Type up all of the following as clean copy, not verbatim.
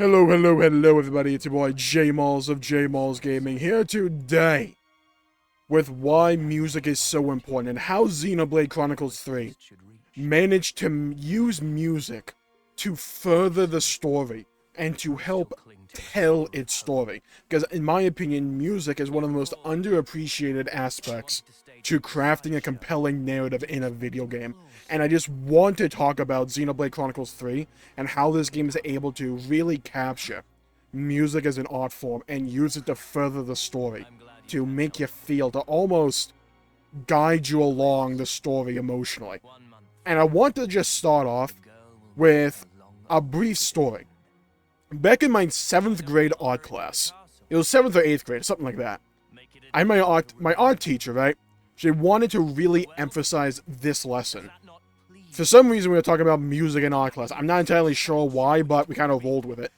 Hello, everybody. It's your boy Jmulls of Jmulls Gaming here today with why music is so important and how Xenoblade Chronicles 3 managed to use music to further the story and to help tell its story. Because in my opinion, music is one of the most underappreciated aspects to crafting a compelling narrative in a video game. And I just want to talk about Xenoblade Chronicles 3 and how this game is able to really capture music as an art form and use it to further the story, to make you feel, to almost guide you along the story emotionally. And I want to just start off with a brief story. Back in my 7th grade art class, it was 7th or 8th grade, something like that, I had my art teacher, right? She wanted to really emphasize this lesson. For some reason, we were talking about music in art class. I'm not entirely sure why, but we kind of rolled with it.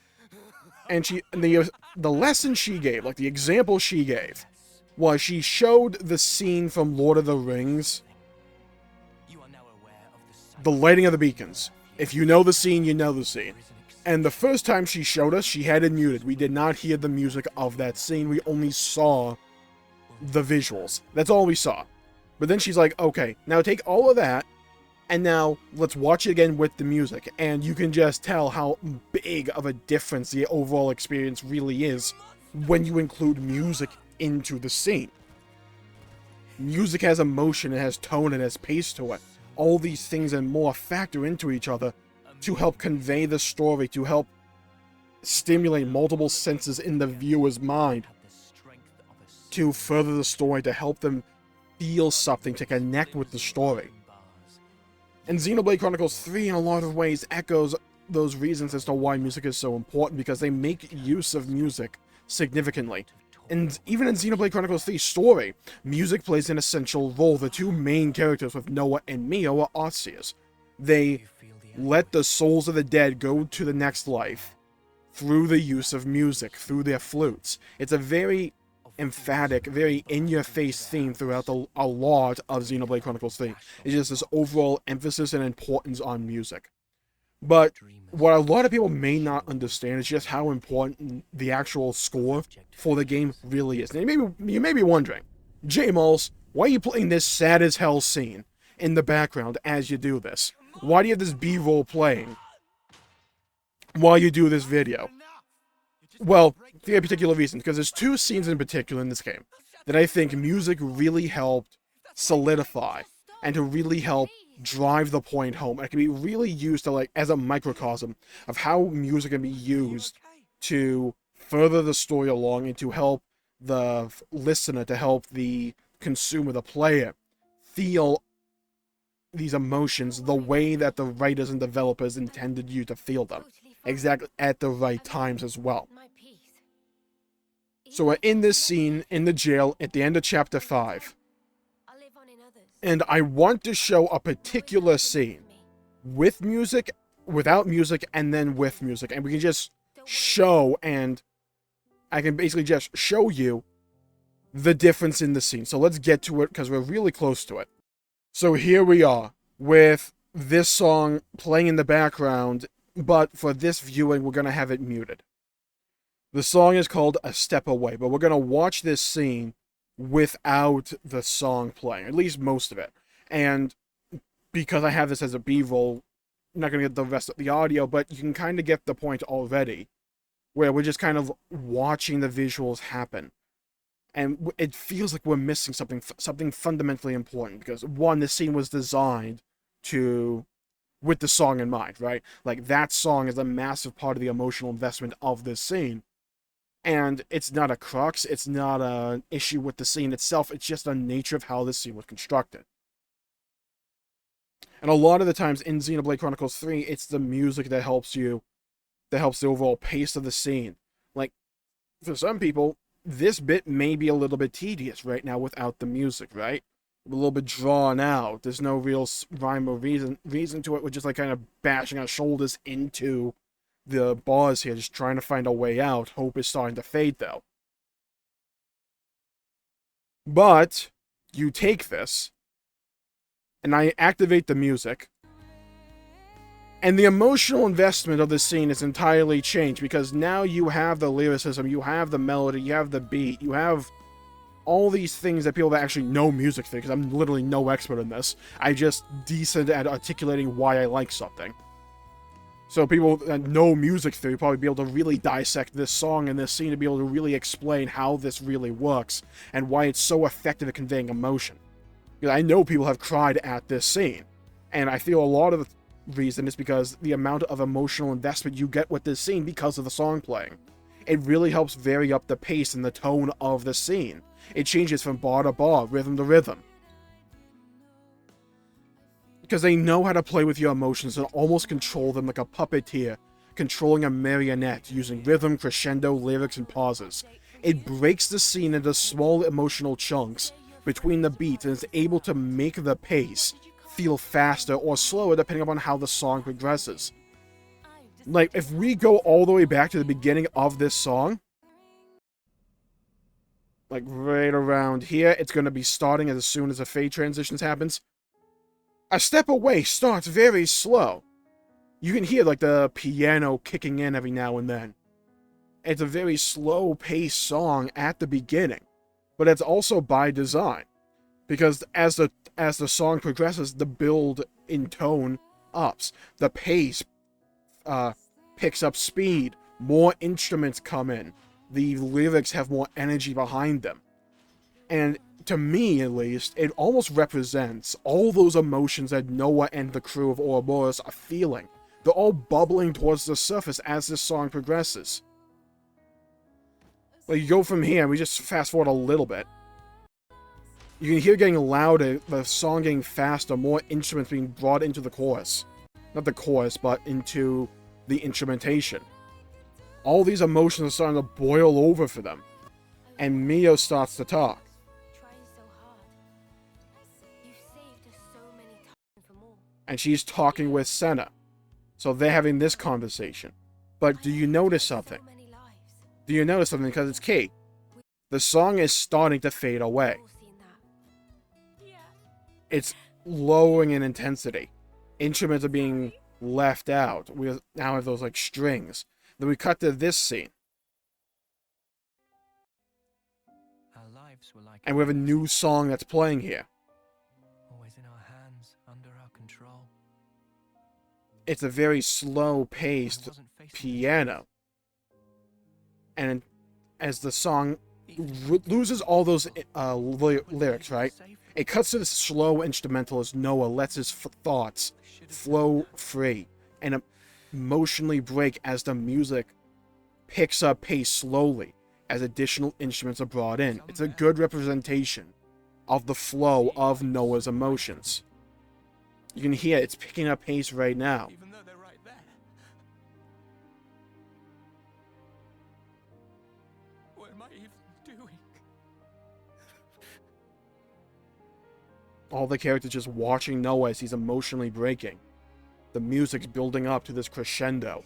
And the lesson she gave, like the example she gave, was she showed the scene from Lord of the Rings, the lighting of the beacons. If you know the scene, you know the scene. And the first time she showed us, she had it muted. We did not hear the music of that scene. We only saw the visuals. That's all we saw. But then she's like, okay, now take all of that, and now let's watch it again with the music. And you can just tell how big of a difference the overall experience really is when you include music into the scene. Music has emotion, it has tone, it has pace to it. All these things and more factor into each other to help convey the story, to help stimulate multiple senses in the viewer's mind, to further the story, to help them feel something, to connect with the story. And Xenoblade Chronicles 3, in a lot of ways, echoes those reasons as to why music is so important, because they make use of music significantly. And even in Xenoblade Chronicles 3's story, music plays an essential role. The two main characters with Noah and Mio are Arceus. They let the souls of the dead go to the next life through the use of music, through their flutes. It's a very emphatic, very in-your-face theme throughout a lot of Xenoblade Chronicles 3. It's just this overall emphasis and importance on music. But what a lot of people may not understand is just how important the actual score for the game really is. And you may be wondering, Jmulls, why are you playing this sad-as-hell scene in the background as you do this? Why do you have this B-roll playing while you do this video? Well, for a particular reason, because there's two scenes in particular in this game that I think music really helped solidify and to really help drive the point home. And it can be really used to, like, as a microcosm of how music can be used to further the story along and to help the listener, to help the consumer, the player, feel these emotions the way that the writers and developers intended you to feel them. Exactly at the right times as well. So we're in this scene in the jail at the end of chapter 5. And I want to show a particular scene with music, without music, and then with music. And we can just show, and I can basically just show you the difference in the scene. So let's get to it, because we're really close to it. So here we are, with this song playing in the background, but for this viewing, we're going to have it muted. The song is called A Step Away, but we're going to watch this scene without the song playing, at least most of it. And because I have this as a B-roll, I'm not going to get the rest of the audio, but you can kind of get the point already, where we're just kind of watching the visuals happen. And it feels like we're missing something fundamentally important, because one, this scene was designed with the song in mind, right? Like, that song is a massive part of the emotional investment of this scene. And it's not a crux, it's not an issue with the scene itself, it's just the nature of how this scene was constructed. And a lot of the times in Xenoblade Chronicles 3, it's the music that helps the overall pace of the scene. Like, for some people, this bit may be a little bit tedious right now without the music, right? A little bit drawn out. There's no real rhyme or reason to it. We're just like kind of bashing our shoulders into the bars here, just trying to find a way out. Hope is starting to fade, though. But you take this, and I activate the music, And the emotional investment of the scene is entirely changed, because now you have the lyricism, you have the melody, you have the beat, you have all these things that people that actually know music think, because I'm literally no expert in this. I'm just decent at articulating why I like something. So people that know music theory probably be able to really dissect this song and this scene to be able to really explain how this really works and why it's so effective at conveying emotion. Because I know people have cried at this scene, and I feel a lot of the reason is because the amount of emotional investment you get with this scene because of the song playing. It really helps vary up the pace and the tone of the scene. It changes from bar to bar, rhythm to rhythm. Because they know how to play with your emotions and almost control them like a puppeteer, controlling a marionette using rhythm, crescendo, lyrics, and pauses. It breaks the scene into small emotional chunks between the beats and is able to make the pace feel faster or slower depending upon how the song progresses. Like, if we go all the way back to the beginning of this song, like right around here, it's going to be starting as soon as the fade transitions happens. A Step Away starts very slow. You can hear like the piano kicking in every now and then. It's a very slow-paced song at the beginning, but it's also by design, because as the song progresses, the build in tone ups, the pace picks up speed, more instruments come in, the lyrics have more energy behind them, and to me, at least, it almost represents all those emotions that Noah and the crew of Ouroboros are feeling. They're all bubbling towards the surface as this song progresses. Like, you go from here, we just fast forward a little bit. You can hear it getting louder, the song getting faster, more instruments being brought into the chorus. Not the chorus, but into the instrumentation. All these emotions are starting to boil over for them. And Mio starts to talk. And she's talking with Senna. So they're having this conversation. But do you notice something? Do you notice something? Because it's key. The song is starting to fade away. It's lowering in intensity. Instruments are being left out. We now have those like strings. Then we cut to this scene. And we have a new song that's playing here. It's a very slow-paced piano. And as the song loses all those lyrics, right? It cuts to the slow instrumental as Noah lets his thoughts flow free and emotionally break as the music picks up pace slowly as additional instruments are brought in. It's a good representation of the flow of Noah's emotions. You can hear it's picking up pace right now. Even though they're right there. What am I even doing? All the characters just watching Noah as he's emotionally breaking. The music's building up to this crescendo.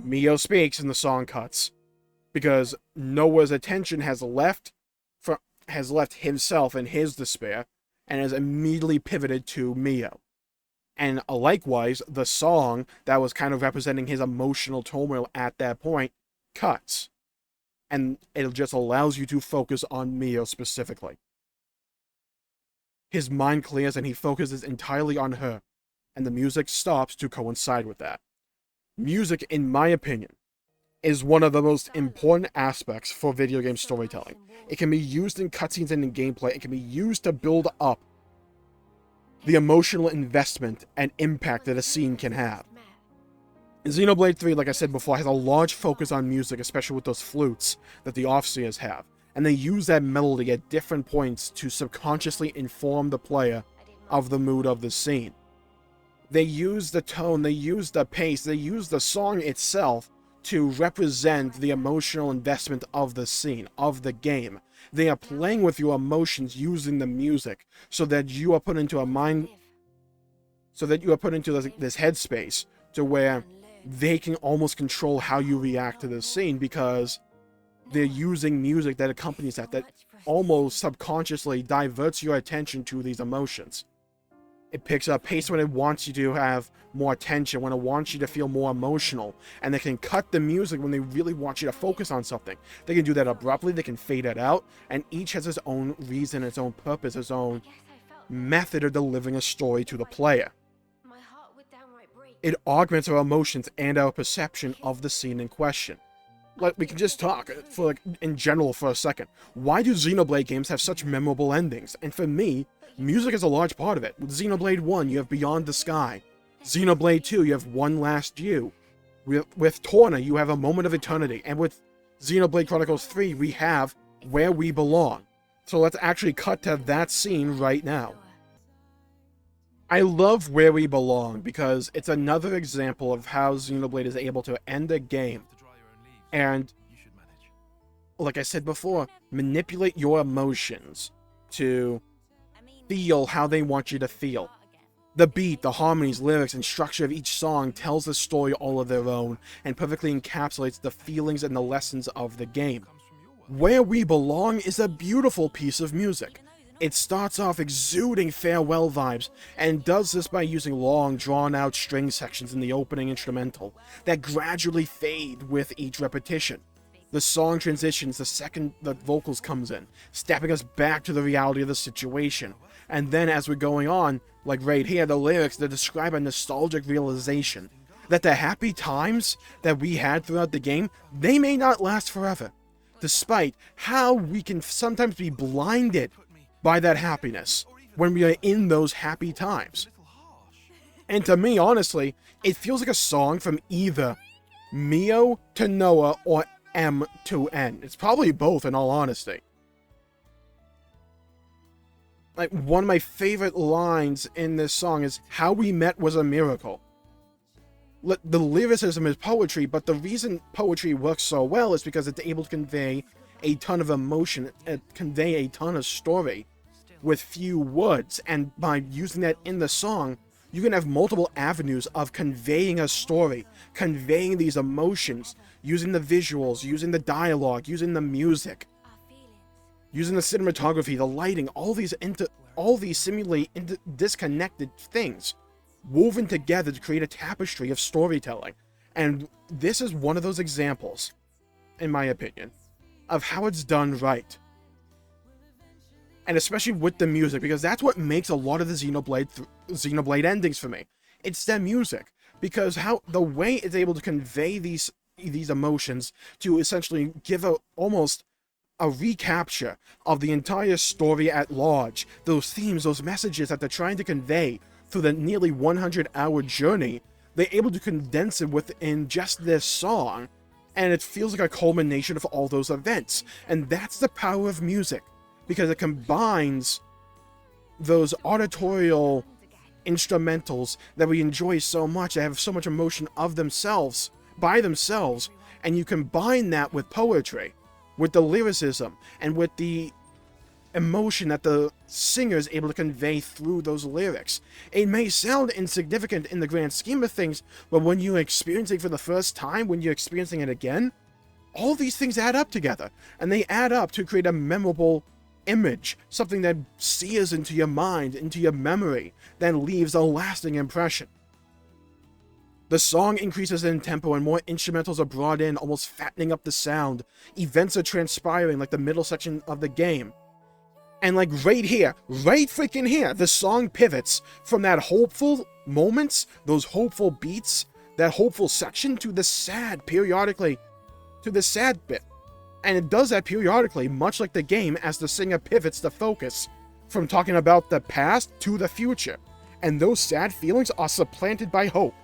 Mio speaks and the song cuts. Because Noah's attention has left himself and his despair, and has immediately pivoted to Mio. And likewise, the song that was kind of representing his emotional turmoil at that point cuts. And it just allows you to focus on Mio specifically. His mind clears and he focuses entirely on her, and the music stops to coincide with that. Music, in my opinion, is one of the most important aspects for video game storytelling. It can be used in cutscenes and in gameplay. It can be used to build up the emotional investment and impact that a scene can have. Xenoblade 3, like I said before, has a large focus on music, especially with those flutes that the Offseers have. And they use that melody at different points to subconsciously inform the player of the mood of the scene. They use the tone, they use the pace, they use the song itself to represent the emotional investment of the scene, of the game. They are playing with your emotions using the music so that you are put into a mind, so that you are put into this headspace to where they can almost control how you react to this scene, because they're using music that accompanies that almost subconsciously diverts your attention to these emotions. It picks up pace when it wants you to have more tension, when it wants you to feel more emotional. And they can cut the music when they really want you to focus on something. They can do that abruptly, they can fade it out, and each has its own reason, its own purpose, its own method of delivering a story to the player. It augments our emotions and our perception of the scene in question. Like, we can just talk for like in general for a second. Why do Xenoblade games have such memorable endings? And for me, music is a large part of it. With Xenoblade 1, you have Beyond the Sky. Xenoblade 2, you have One Last You. With Torna, you have A Moment of Eternity. And with Xenoblade Chronicles 3, we have Where We Belong. So let's actually cut to that scene right now. I love Where We Belong because it's another example of how Xenoblade is able to end a game and, like I said before, manipulate your emotions to feel how they want you to feel. The beat, the harmonies, lyrics, and structure of each song tells the story all of their own and perfectly encapsulates the feelings and the lessons of the game. Where We Belong is a beautiful piece of music. It starts off exuding farewell vibes, and does this by using long, drawn-out string sections in the opening instrumental that gradually fade with each repetition. The song transitions the second the vocals comes in, stepping us back to the reality of the situation. And then as we're going on, like right here, the lyrics that describe a nostalgic realization that the happy times that we had throughout the game, they may not last forever, despite how we can sometimes be blinded by that happiness when we are in those happy times. And to me, honestly, it feels like a song from either Mio to Noah or M to N. It's probably both, in all honesty. Like, one of my favorite lines in this song is, "How we met was a miracle." The lyricism is poetry, but the reason poetry works so well is because it's able to convey a ton of emotion, convey a ton of story with few words, and by using that in the song, you can have multiple avenues of conveying a story, conveying these emotions, using the visuals, using the dialogue, using the music, using the cinematography, the lighting, all these seemingly disconnected things woven together to create a tapestry of storytelling. And this is one of those examples, in my opinion, of how it's done right. And especially with the music, because that's what makes a lot of the Xenoblade endings for me. It's the music, because how the way it's able to convey these emotions to essentially give almost a recapture of the entire story at large, those themes, those messages that they're trying to convey through the nearly 100-hour journey. They're able to condense it within just this song, and it feels like a culmination of all those events. And that's the power of music, because it combines those auditorial instrumentals that we enjoy so much, that have so much emotion of themselves, by themselves, and you combine that with poetry, with the lyricism, and with the emotion that the singer is able to convey through those lyrics. It may sound insignificant in the grand scheme of things, but when you're experiencing it for the first time, when you're experiencing it again, all these things add up together, and they add up to create a memorable image, something that sears into your mind, into your memory, then leaves a lasting impression. The song increases in tempo and more instrumentals are brought in, almost fattening up the sound. Events are transpiring like the middle section of the game. And like right here, right freaking here, the song pivots from that hopeful moments, those hopeful beats, that hopeful section to the sad periodically, to the sad bit. And it does that periodically, much like the game, as the singer pivots the focus from talking about the past to the future. And those sad feelings are supplanted by hope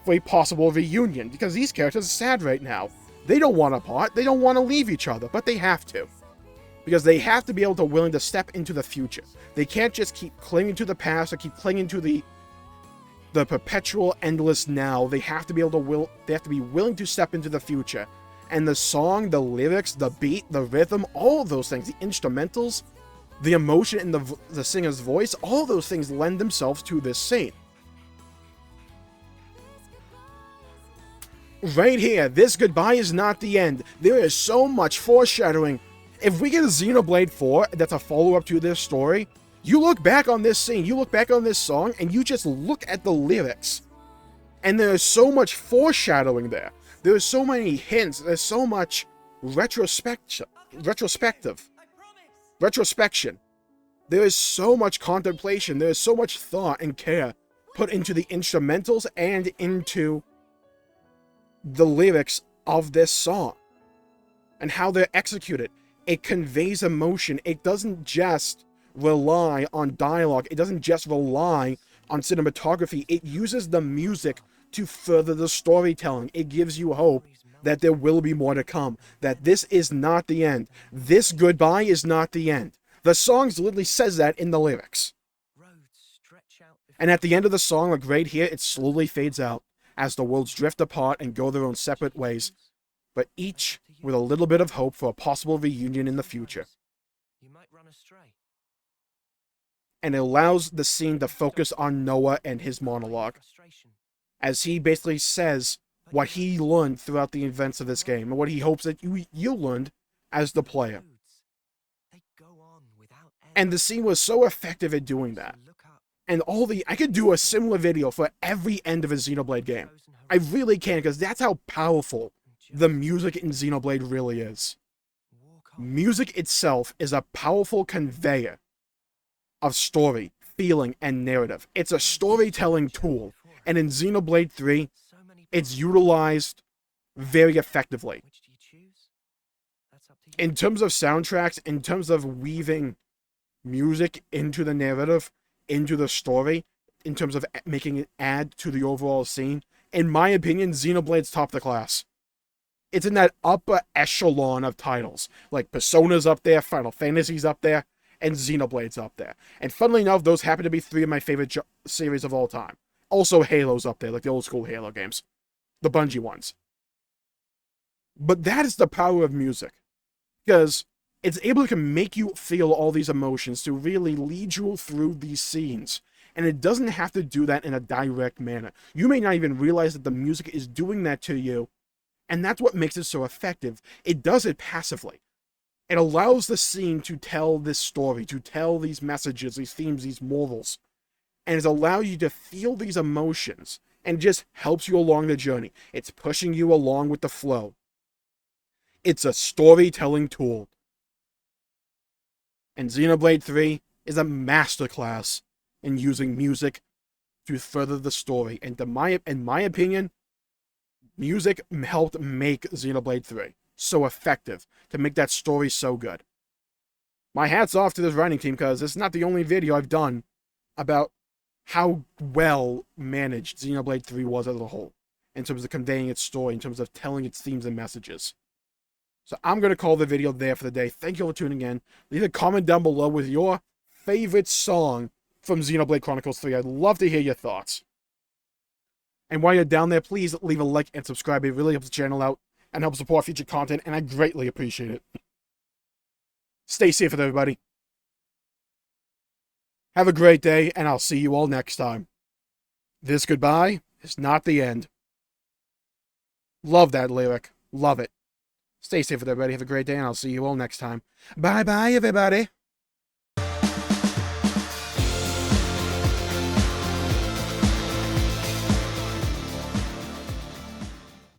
for a possible reunion, because these characters are sad right now. They don't want to part, they don't want to leave each other, but they have to. Because they have to be able to willing to step into the future. They can't just keep clinging to the past or keep clinging to the perpetual endless now. They have to be able to they have to be willing to step into the future. And the song, the lyrics, the beat, the rhythm, all of those things, the instrumentals, the emotion in the singer's voice, all those things lend themselves to this scene. Right here, this goodbye is not the end. There is so much foreshadowing. If we get a Xenoblade 4 that's a follow-up to this story, You look back on this scene, you look back on this song, and you just look at the lyrics. And there's so much foreshadowing there. There's so many hints. There's so much retrospection. There is so much contemplation. There is so much thought and care put into the instrumentals and into the lyrics of this song. And how they're executed. It conveys emotion. It doesn't just rely on dialogue. It doesn't just rely on cinematography. It uses the music to further the storytelling. It gives you hope that there will be more to come. That this is not the end. This goodbye is not the end. The song literally says that in the lyrics. And at the end of the song, like right here, it slowly fades out as the worlds drift apart and go their own separate ways, but each with a little bit of hope for a possible reunion in the future. And it allows the scene to focus on Noah and his monologue, as he basically says what he learned throughout the events of this game, and what he hopes that you learned as the player. And the scene was so effective at doing that. And I could do a similar video for every end of a Xenoblade game. I really can, because that's how powerful the music in Xenoblade really is. Music itself is a powerful conveyor of story, feeling, and narrative. It's a storytelling tool, and in Xenoblade 3, it's utilized very effectively. In terms of soundtracks, in terms of weaving music into the narrative, into the story, in terms of making it add to the overall scene, in my opinion, Xenoblade's top of the class. It's in that upper echelon of titles. Like Persona's up there, Final Fantasy's up there, and Xenoblade's up there. And funnily enough, those happen to be three of my favorite series of all time. Also Halo's up there, like the old school Halo games. The Bungie ones. But that is the power of music. Because it's able to make you feel all these emotions, to really lead you through these scenes. And it doesn't have to do that in a direct manner. You may not even realize that the music is doing that to you. And that's what makes it so effective. It does it passively. It allows the scene to tell this story, to tell these messages, these themes, these morals. And it allows you to feel these emotions. And just helps you along the journey. It's pushing you along with the flow. It's a storytelling tool. And Xenoblade 3 is a masterclass in using music to further the story. And in my opinion, music helped make Xenoblade 3 so effective, to make that story so good. My hat's off to this writing team, because it's not the only video I've done about how well managed Xenoblade 3 was as a whole, in terms of conveying its story, in terms of telling its themes and messages. So I'm going to call the video there for the day. Thank you all for tuning in. Leave a comment down below with your favorite song from Xenoblade Chronicles 3. I'd love to hear your thoughts. And while you're down there, please leave a like and subscribe. It really helps the channel out and helps support future content, and I greatly appreciate it. Stay safe with everybody. Have a great day, and I'll see you all next time. This goodbye is not the end. Love that lyric. Love it. Stay safe with everybody. Have a great day, and I'll see you all next time. Bye-bye, everybody.